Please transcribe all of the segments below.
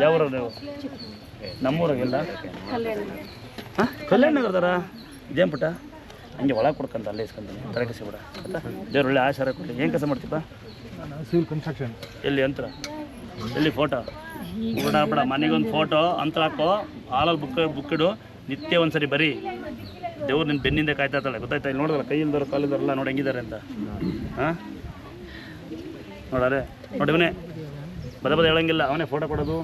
ಯಾವ್ರ ನೀವು? ನಮ್ಮೂರಾಗೆಲ್ಲ ಹಾಂ ಕಲ್ಯಾಣ ನಗರದಾರ ಇದೇನು ಪುಟ್ಟ ಹಂಗೆ ಒಳಗೆ ಕೊಡ್ಕಂತ ಅಲ್ಲೇ ಇಸ್ಕೊಂತೀನಿ ತಲೆ ಕಸಿ ಬಿಡ ಆಯ್ತಾ ದೇವ್ರು ಒಳ್ಳೆ ಆಶಾರ ಕೊಡಲಿ. ಏನು ಕೆಲಸ ಮಾಡ್ತೀಪ್ಪ? Civil construction. ಎಲ್ಲಿ ಯಂತ್ರ ಎಲ್ಲಿ ಫೋಟೋ ಬಿಡ ಮನೆಗೊಂದು ಫೋಟೋ ಅಂತರ ಹಾಕೋ ಹಾಲಲ್ಲಿ ಬುಕ್ಕಿಡು ನಿತ್ಯ ಒಂದ್ಸರಿ ಬರೀ ದೇವ್ರು ನಿನ್ನ ಬೆನ್ನಿಂದ ಕಾಯ್ತಾ ಇರ್ತಾಳೆ ಗೊತ್ತಾಯ್ತಾ? ಇಲ್ಲಿ ನೋಡಿದ್ರಲ್ಲ ಕೈ ಇಲ್ದವ್ರು ಕಾಲಿಲ್ದವ್ರಲ್ಲ ನೋಡಿ ಹೆಂಗಿದ್ದಾರೆ ಅಂತ. ಹಾಂ ನೋಡಾರೆ ನೋಡಿ ಇವನೇ ಬದ ಹೇಳಂಗಿಲ್ಲ ಅವನೇ ಫೋಟೋ ಕೊಡೋದು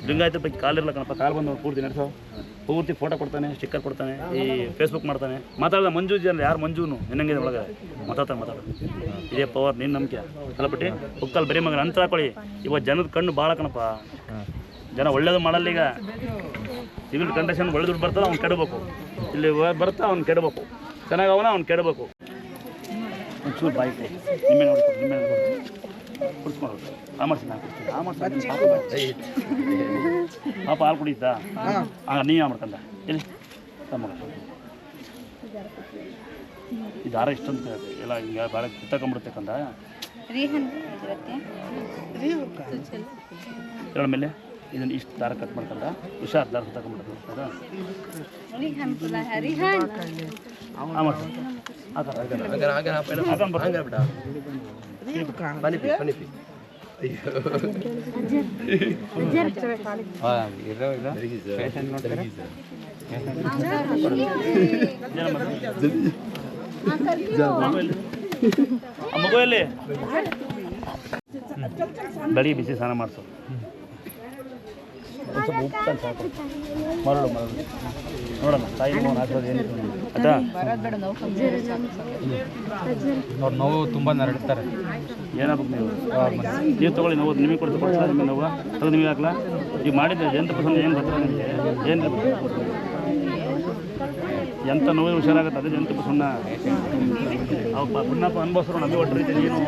ಲಿಂಗಾಯತ ಪೈಕಿ ಕಾಲಿರಲ್ಲ ಕಣಪ್ಪ ಕಾಲು ಬಂದು ಪೂರ್ತಿ ನಡೆಸೋ ಪೂರ್ತಿ ಫೋಟೋ ಕೊಡ್ತಾನೆ ಸ್ಟಿಕ್ಕರ್ ಕೊಡ್ತಾನೆ ಈ ಫೇಸ್ಬುಕ್ ಮಾಡ್ತಾನೆ ಮಾತಾಡೋದು ಮಂಜು ಜನ ಯಾರು ಮಂಜೂನು ನಿನ್ನಂಗಿದೆ ಒಳಗೆ ಮಾತಾಡು ಇದೇ ಪವರ್ ನಿನ್ನ ನಂಬಿಕೆ ಅಲ್ಲ ಬಿಟ್ಟು ಬುಕ್ಕಲ್ಲಿ ಬರೀ ಮಗನ ಅಂತ ಹಾಕೊಳ್ಳಿ. ಇವತ್ತು ಜನದ ಕಣ್ಣು ಭಾಳ ಕಣಪ್ಪ ಜನ ಒಳ್ಳೇದು ಮಾಡಲ್ಲ. ಈಗ ಸಿವಿಲ್ ಕಂಡೀಷನ್ ಒಳ್ಳೆ ದುಡ್ಡು ಬರ್ತಾನೆ ಅವ್ನು ಕೆಡಬೇಕು ಇಲ್ಲಿ ಬರ್ತಾ ಅವ್ನು ಕೆಡಬೇಕು ಚೆನ್ನಾಗಿ ಅವ್ನು ಕೆಡಬೇಕು. ಒಂಚೂರು ಬಾಯಿ ನಿಮ್ಮೆ ನೋಡ್ಕೊಂಡು ನಿಮ್ಮೆ ಕುಡಿಸ್ಕೊಂಡು ಆ ಮಾಡ್ತೀನಿ ಪಾಪ ಹಾಲು ಕುಡಿಯುತ್ತಾ ನೀ ಮಾಡ್ಕೊಂಡ ಎಲ್ಲಿ ತಮ್ಮ ಇದು ದಾರ ಇಷ್ಟೊಂದು ಎಲ್ಲ ಹಿಂಗೆ ಭಾಳ ಕಿತ್ತಕೊಂಡ್ಬಿಡುತ್ತೆ ಕಂದ ಹೇಳ ಮೇಲೆ ಇದನ್ನು ಇಷ್ಟು ದಾರ ಕಟ್ ಮಾಡ್ಕೊಂಡ ಹುಷಾರು ದಾರ ತಗೊಂಡ್ಬಿಡ್ತದ ಮಗುವಲ್ಲಿ ಬೆಳಿಗ್ಗೆ ಬಿಸಿ ಸ್ನಾನ ಮಾಡಿಸು ಒಂದು ಸ್ವಲ್ಪ ಉಪ್ಪು ಅಂತ ಸಾಕು ಮರಳು ನೋಡೋಣ ತಾಯಿ ನೋವು ಹಾಕೋದು ಏನು ಆಯ್ತಾ? ಅವ್ರು ನೋವು ತುಂಬ ನರಡ್ತಾರೆ. ಏನಾಗ್ಬೇಕು ನೀವು ತೊಗೊಳ್ಳಿ ನೋವು ನಿಮಗೆ ಕೊಡ್ತಾ ನಿಮಗೆ ನೋವು ಅದು ನಿಮಗೆ ಹಾಕ್ಲಾ ಈಗ ಮಾಡಿದ್ದೆ 8% ಏನು ಬರ್ತಾರೆ ನಿಮಗೆ ಏನು ಎಂಥ ನೋವು ಹುಷಾರಾಗುತ್ತೆ ಅದೇ 8% ಅವು ಪುಣ್ಣಪ್ಪ ಅನ್ಭವಿಸ್ರು ನಮಗೆ ಒಟ್ಟು ರೀತಿ ಏನು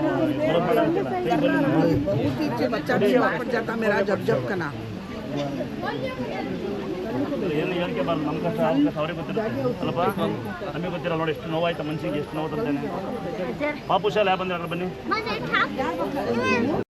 ಏನು ಹೇಳಿಕೆ ಬಾರ್ದು ನಮ್ಮ ಕಷ್ಟ ಅವ್ರ ಕಷ್ಟ ಅವ್ರಿಗೆ ಗೊತ್ತಿರುತ್ತೆ ಅಲ್ಲಪ್ಪ ನಮಗೆ ಗೊತ್ತಿರಲ್ಲ ನೋಡಿ ಎಷ್ಟು ನೋವಾಯ್ತು ಮನ್ಸಿಗೆ ಎಷ್ಟು ನೋವು ತಂತೇನೆ ಪಾಪು ಶಾಲೆ ಬಂದ್ರೆ ಬನ್ನಿ